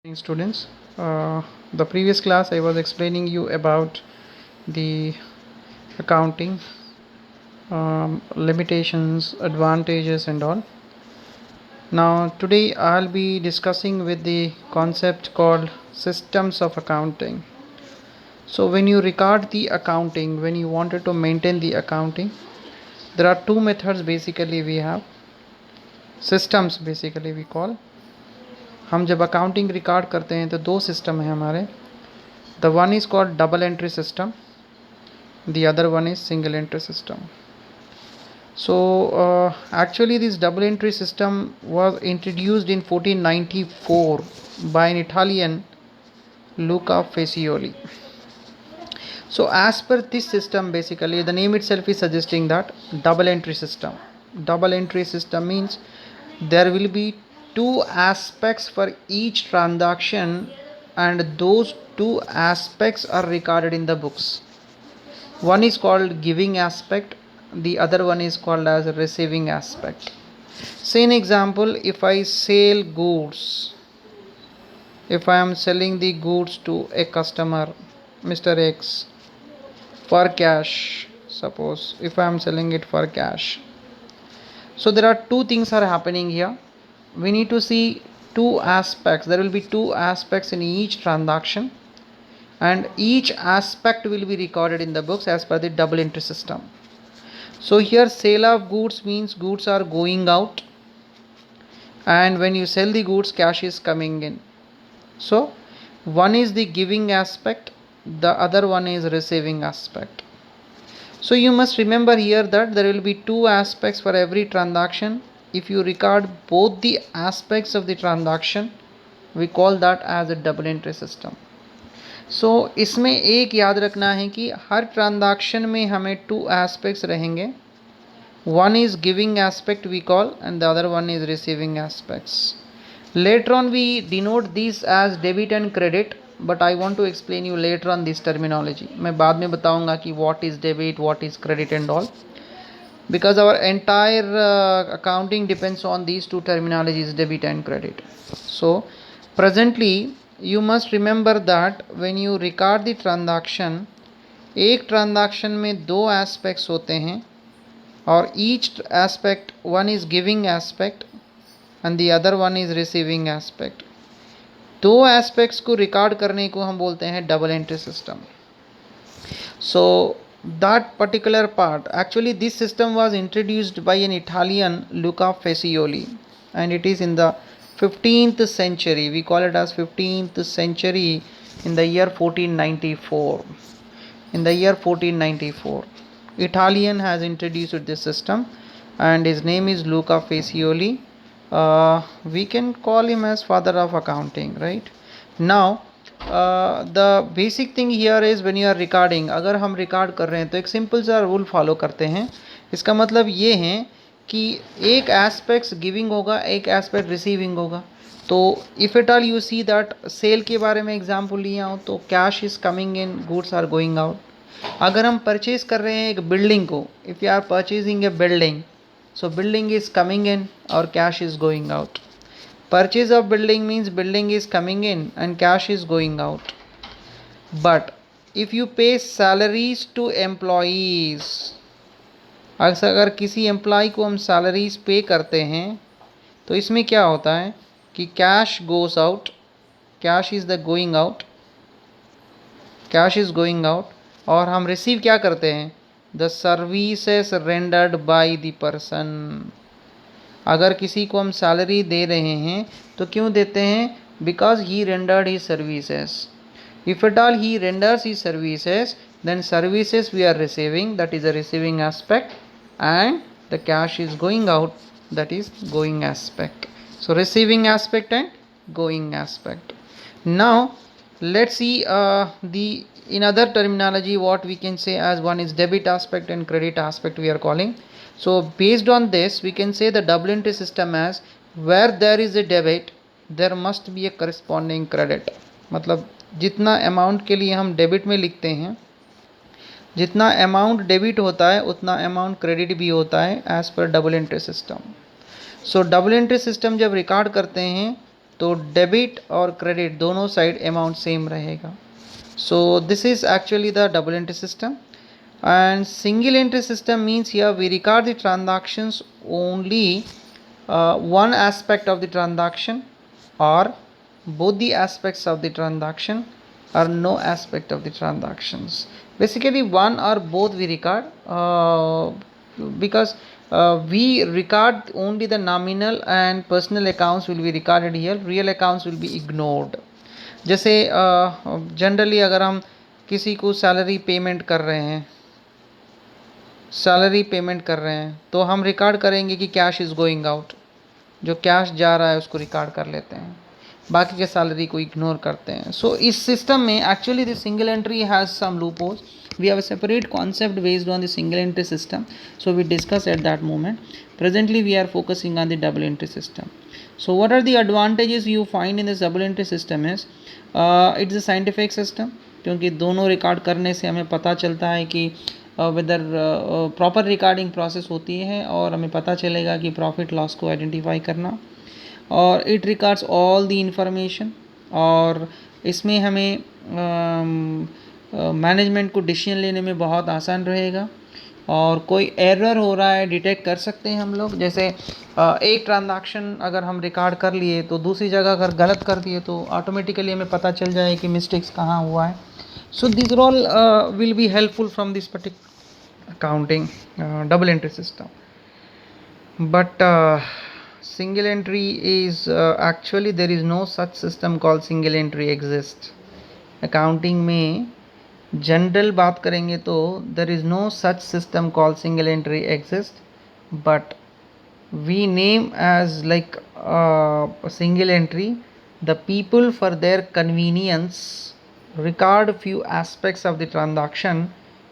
Morning, students. The previous class I was explaining you about the accounting limitations, advantages, and all. Now today I'll be discussing with the concept called systems of accounting. So when you record the accounting, when you wanted to maintain the accounting, there are two methods basically we have. Systems basically we call. हम जब accounting record करते हैं तो दो system है हमारे. The one is called double entry system, the other one is single entry system. So actually this double entry system was introduced in 1494 by an Italian, Luca Fazioli. So as per this system, basically the name itself is suggesting that double entry system. Double entry system means there will be two aspects for each transaction, and those two aspects are recorded in the books. One is called giving aspect, the other one is called as receiving aspect. Say an example, if I sell goods, if I am selling the goods to a customer, Mr. X, for cash, suppose if I am selling it for cash. So there are two things are happening here. We need to see two aspects. There will be two aspects in each transaction, and each aspect will be recorded in the books as per the double entry system. So here sale of goods means goods are going out, and when you sell the goods, cash is coming in. So one is the giving aspect, the other one is receiving aspect. So you must remember here that there will be two aspects for every transaction. If you record both the aspects of the transaction, we call that as a double entry system. So इसमें एक याद रखना है कि हर transaction में हमें two aspects रहेंगे. One is giving aspect we call, and the other one is receiving aspects. Later on we denote these as debit and credit, but I want to explain you later on this terminology. मैं बाद में बताऊंगा कि what is debit, what is credit and all, because our entire accounting depends on these two terminologies, debit and credit. So presently you must remember that when you record the transaction, एक transaction में दो aspects होते हैं, और each aspect, one is giving aspect and the other one is receiving aspect. दो aspects को record करने को हम बोलते हैं double entry system. So that particular part, actually this system was introduced by an Italian, Luca Fazioli, and it is in the 15th century. We call it as 15th century, in the year 1494. In the year 1494, Italian has introduced this system, and his name is Luca Fazioli. We can call him as father of accounting, right? Now the basic thing here is when you are recording, अगर हम record कर रहे हैं तो एक simple सा rule follow करते हैं. इसका मतलब ये है कि एक एस्पेक्ट गिविंग होगा, एक एस्पेक्ट रिसीविंग होगा. तो if at all you see that sale के बारे में एग्जांपल लिया हो तो cash is coming in, goods are going out. अगर हम परचेज कर रहे हैं एक बिल्डिंग को, if you are purchasing a building, so building is coming in or cash is going out. Purchase of building means building is coming in and cash is going out. But if you pay salaries to employees, अगर किसी employ को हम salaries पे करते हैं तो इसमें क्या होता है कि cash goes out, cash is the going out, cash is going out. और हम रिसीव क्या करते हैं, the services rendered by the person. अगर किसी को हम सैलरी दे रहे हैं तो क्यों देते हैं, because he rendered he services. If at all he renders he services, then services we are receiving, that is a receiving aspect, and the cash is going out, that is going aspect. So receiving aspect and going aspect. Now let's see the in other terminology what we can say as one is debit aspect and credit aspect we are calling. So based on this we can say the double entry system as where there is a debit there must be a corresponding credit. मतलब जितना amount के लिए हम debit में लिखते हैं, जितना amount debit होता है उतना अमाउंट क्रेडिट भी होता है as per double entry system. So double entry system जब रिकॉर्ड करते हैं तो डेबिट और क्रेडिट दोनों साइड अमाउंट सेम रहेगा. So this is actually the double entry system. And single entry system means here we record the transactions only one aspect of the transaction, or both the aspects of the transaction, or no aspect of the transactions. Basically one or both we record, because we record only the nominal and personal accounts will be recorded here, real accounts will be ignored. जैसे generally अगर हम किसी को salary payment कर रहे हैं तो हम रिकॉर्ड करेंगे कि कैश इज़ गोइंग आउट, जो कैश जा रहा है उसको रिकॉर्ड कर लेते हैं, बाकी के सैलरी को इग्नोर करते हैं. सो इस सिस्टम में actually the single entry has some loopholes. We have a separate concept based on the single entry system, so we discuss at that moment. Presently we are focusing on the double entry system. So what are the advantages you find in this double entry system is it's a scientific system, क्योंकि दोनों record करने से हमें पता चलता है कि weather proper recording process होती है और हमें पता चलेगा कि प्रॉफिट लॉस को आइडेंटिफाई करना, और it records all the information, और इसमें हमें मैनेजमेंट को डिसीजन लेने में बहुत आसान रहेगा, और कोई एरर हो रहा है डिटेक्ट कर सकते हैं हम लोग. जैसे एक ट्रांजैक्शन अगर हम रिकॉर्ड कर लिए तो दूसरी जगह अगर गलत कर दिए तो ऑटोमेटिकली हमें पता चल जाए कि मिस्टेक्स कहाँ हुआ है. So this all will be helpful from this particular accounting double entry system. But single entry is actually there is no such system called single entry exist. Accounting में जनरल बात करेंगे तो there is no such system called single entry exist, but we name as like a single entry. The people for their convenience record few aspects of the transaction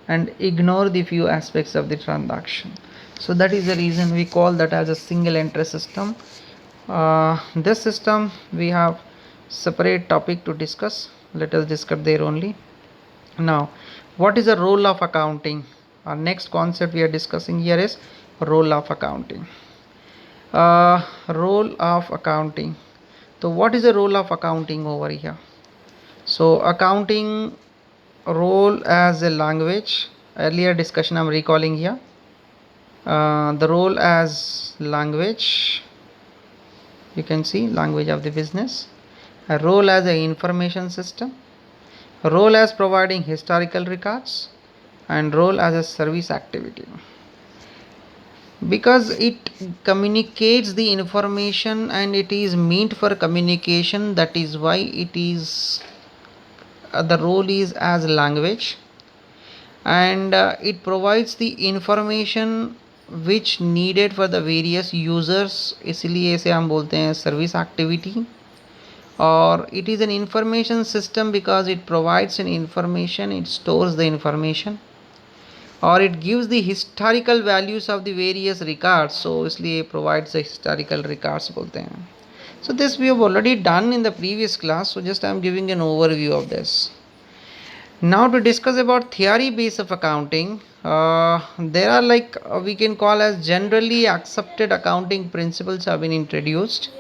and ignore the few aspects of the transaction. So that is the reason we call that as a single entry system. This system we have separate topic to discuss. Let us discuss there only. Now, what is the role of accounting? Our next concept we are discussing here is role of accounting. Role of accounting. So what is the role of accounting over here? So accounting role as a language. Earlier discussion I'm recalling here. The role as language. You can see language of the business. A role as a information system. Role as providing historical records, and role as a service activity. Because it communicates the information and it is meant for communication, that is why it is the role is as language, and it provides the information which needed for the various users, इसलिए इसे हम बोलते हैं service activity. Or it is an information system because it provides an information, it stores the information, or it gives the historical values of the various records, so इसलिए provides the historical records बोलते हैं. So this we have already done in the previous class, so just I am giving an overview of this. Now to discuss about theory base of accounting, there are we can call as generally accepted accounting principles have been introduced.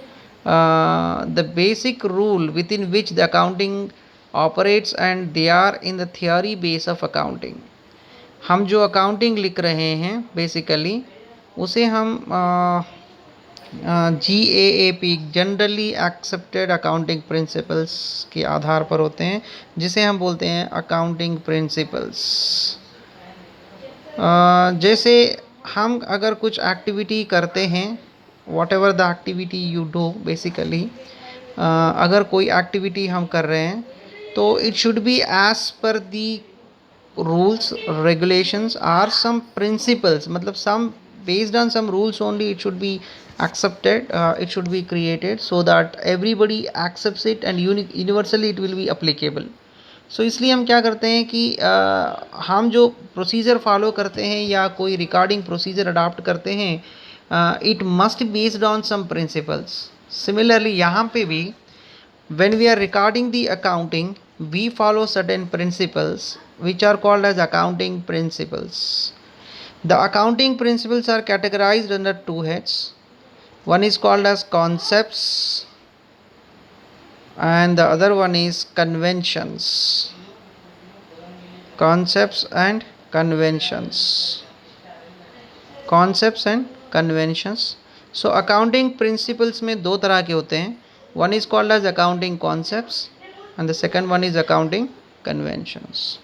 The basic rule within which the accounting operates, and they are in the theory base of accounting. हम जो accounting लिख रहे हैं basically उसे हम GAAP generally accepted accounting principles के आधार पर होते हैं, जिसे हम बोलते हैं अकाउंटिंग प्रिंसिपल्स. जैसे हम अगर कुछ एक्टिविटी करते हैं, what ever the activity you do basically, अगर कोई एक्टिविटी हम कर रहे हैं तो it should be as per the rules regulations are some principles, मतलब some based on some rules only it should be accepted, it should be created so that everybody accepts it and universally it will be applicable. So इसलिए हम क्या करते हैं कि हम जो procedure follow करते हैं या कोई रिकॉर्डिंग प्रोसीजर अडॉप्ट करते हैं, it must be based on some principles. Similarly यहाँ पे भी when we are recording the accounting we follow certain principles which are called as accounting principles. The accounting principles are categorized under two heads. One is called as concepts and the other one is conventions. Concepts and conventions. Concepts and conventions. So accounting principles में दो तरह के होते हैं. One is called as accounting concepts and the second one is accounting conventions.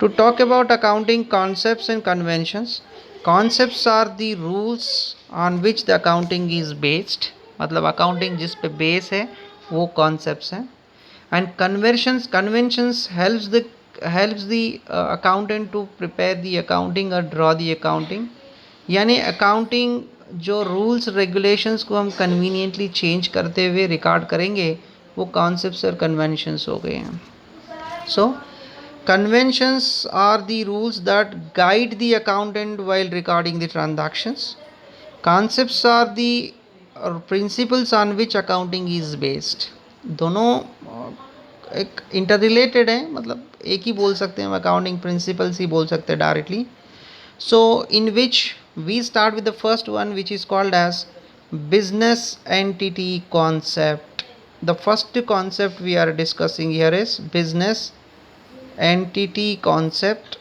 To talk about accounting concepts and conventions, concepts are the rules on which the accounting is based. मतलब accounting जिस पे base है वो concepts हैं. And conventions helps the accountant to prepare the accounting or draw the accounting. यानी accounting जो rules regulations को हम conveniently change करते हुए रिकॉर्ड करेंगे वो concepts और conventions हो गए हैं. So conventions are the rules that guide the accountant while recording the transactions. Concepts are the principles on which accounting is based. दोनों एक इंटररिलेटेड हैं, मतलब एक ही बोल सकते हैं, अकाउंटिंग प्रिंसिपल्स ही बोल सकते हैं directly. So in which we start with the first one which is called as business entity concept. The first concept we are discussing here is business entity concept,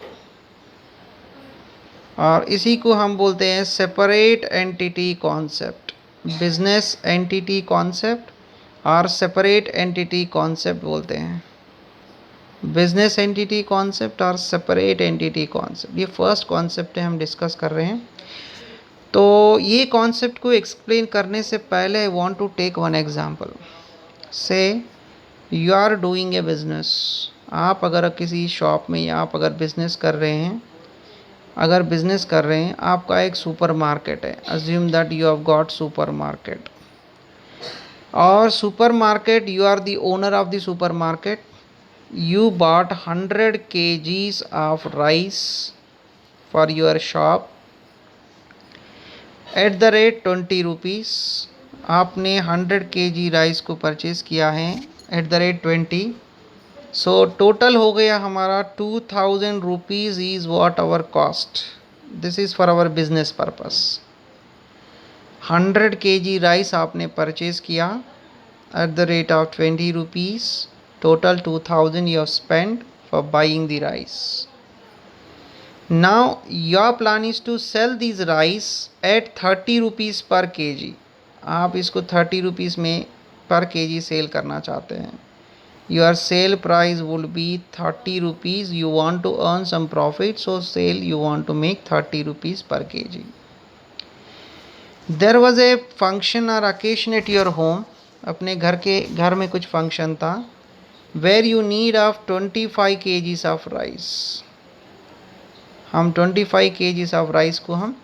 और इसी को हम बोलते हैं separate entity concept. Business entity concept और separate entity concept बोलते हैं. Business entity concept और सेपरेट एंटिटी कॉन्सेप्ट, ये फर्स्ट कॉन्सेप्ट है हम डिस्कस कर रहे हैं. तो ये कॉन्सेप्ट को एक्सप्लेन करने से पहले I want to take one example. Say you are doing a business. आप अगर किसी शॉप में या आप अगर बिजनेस कर रहे हैं, आपका एक सुपर मार्केट है. Assume that you have got supermarket. और supermarket, you are the owner of the supermarket. You bought 100 kgs of rice for your shop at the rate 20 rupees. आपने 100 kg rice को purchase किया है at the rate 20. So total हो गया हमारा 2000 rupees is what our cost. This is for our business purpose. 100 kg rice आपने purchase किया at the rate of 20 rupees. Total 2000 you have spent for buying the rice. Now your plan is to sell these rice at 30 rupees per kg. आप इसको 30 rupees में पर kg cell करना चाहते हैं. Your sale price would be 30 rupees. You want to earn some profit, so sale you want to make 30 rupees per kg. There was a function or occasion at your home. अपने घर में कुछ function था. Where you need of 25 kgs of rice. हम 25 kgs of rice को हम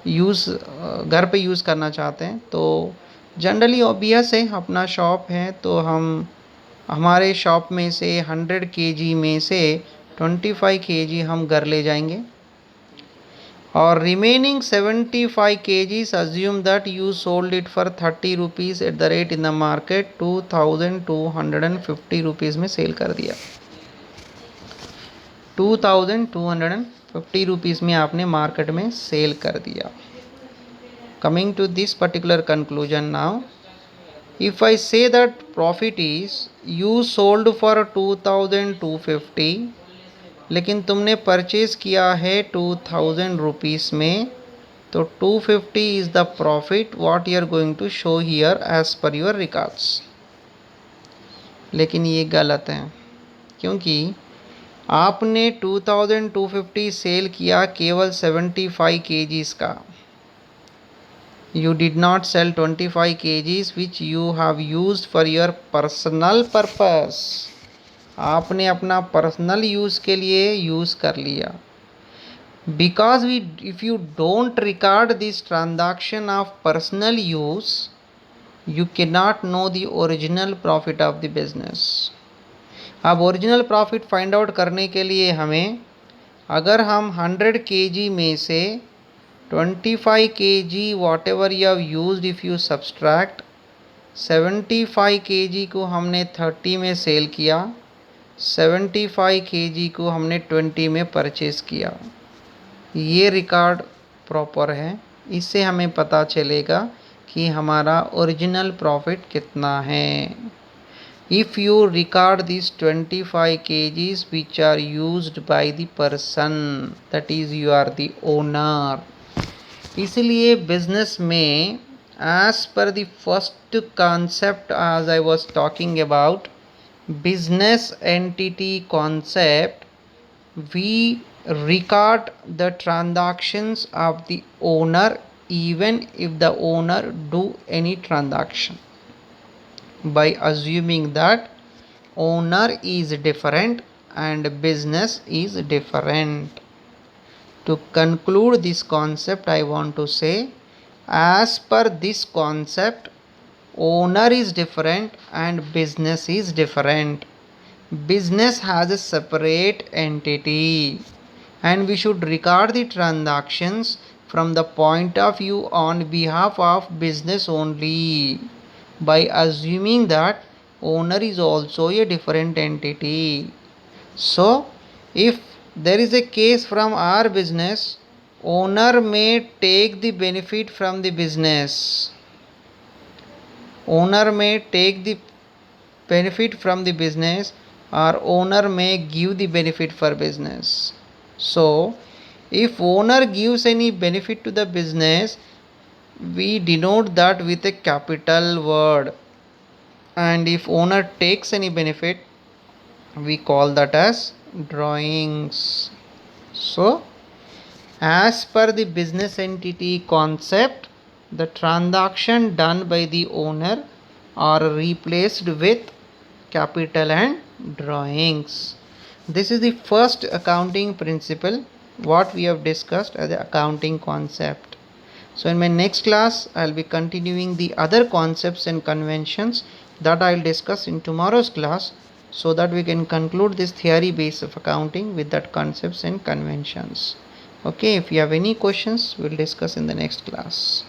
घर पे यूज़ करना चाहते हैं. तो जनरली ऑब्वियस है, अपना शॉप है तो हम हमारे शॉप में से 100 kg में से 25 kg हम घर ले जाएंगे. और remaining 75 kgs assume that you sold it for 30 rupees at the rate in the market 2250 rupees में सेल कर दिया. 2250 rupees में आपने मार्केट में सेल कर दिया. Coming to this particular conclusion now, if I say that profit is you sold for 2250, लेकिन तुमने परचेज़ किया है 2000 रुपीस में, तो 250 is the profit what you are going to show here as per your records. लेकिन ये गलत है, क्योंकि आपने 2250 सेल किया केवल 75 kgs का. You did not sell 25 kgs which you have used for your personal purpose. आपने अपना पर्सनल यूज़ के लिए यूज़ कर लिया. Because if you don't record this transaction of personal use, you cannot know the original profit of the business. अब original profit find out करने के लिए हमें, अगर हम 100 kg में से 25 kg what ever you have used, if you subtract 75 kg को हमने 30 में सेल किया, 75 kg को हमने 20 में परचेज़ किया. ये रिकॉर्ड प्रॉपर है. इससे हमें पता चलेगा कि हमारा ओरिजिनल प्रॉफिट कितना है. if you record these 25 kgs which are used by the person, that is you are the owner. इसलिए बिजनेस में as per the first concept as I was talking about, business entity concept, we record the transactions of the owner even if the owner do any transaction, by assuming that owner is different and business is different. To conclude this concept, I want to say, as per this concept, owner is different and business is different. Business has a separate entity and we should record the transactions from the point of view on behalf of business only, by assuming that owner is also a different entity. So if there is a case from our business, owner may take the benefit from the business. Owner may take the benefit from the business or owner may give the benefit for business. So if owner gives any benefit to the business, we denote that with a capital word, and if owner takes any benefit, we call that as drawings. So as per the business entity concept, the transaction done by the owner are replaced with capital and drawings. This is the first accounting principle what we have discussed as the accounting concept. So in my next class I will be continuing the other concepts and conventions that I will discuss in tomorrow's class, so that we can conclude this theory base of accounting with that concepts and conventions. Okay, if you have any questions, we'll discuss in the next class.